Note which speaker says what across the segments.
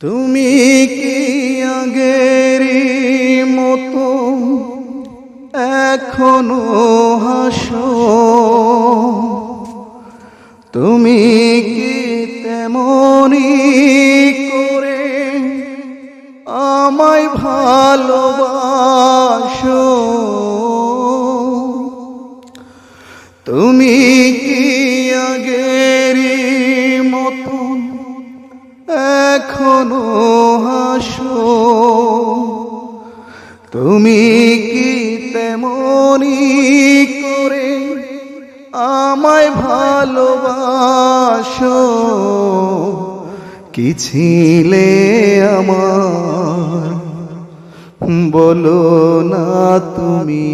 Speaker 1: তুমি কি আগেরই মতো এখনো হাসো? তুমি কি তেমনি করে আমায় ভালোবাসো? তুমি কি আগেরই মতো এখনো হাসো? তুমি কি তেমনি করে আমায় ভালোবাসো? কি ছিলে আমার বলো না তুমি?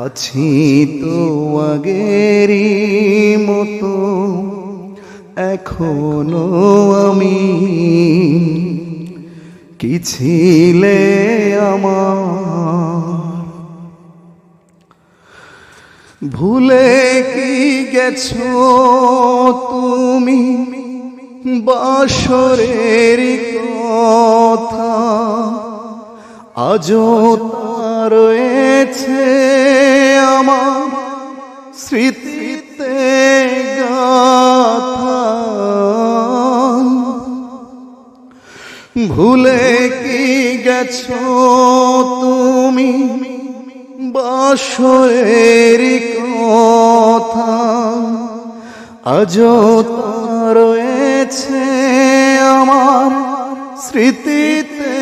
Speaker 1: আছি তো আগেরই মতো এখনো আমি। কি ছিলে আমার ভুলে কি গেছো তুমি বাসরের কথা? আজও তা রয়েছে আমার স্মৃতিতে গাথা। ভুলে কি গেছো তুমি বাসরের কথা? আজও তা রয়েছে আমার স্মৃতিতে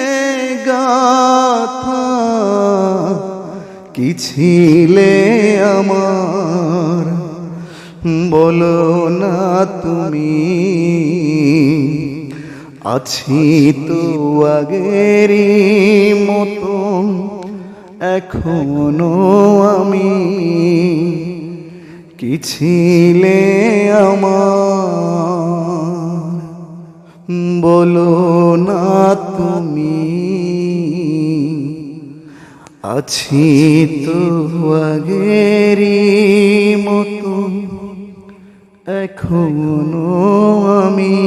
Speaker 1: গাথা। কি ছিলে আমার বলো না তুমি? আছি তো আগেরই মতো এখনো আমি। কি ছিলে আমার বলো না তুমি? আছি তো আগেরই মতো এখনো আমি।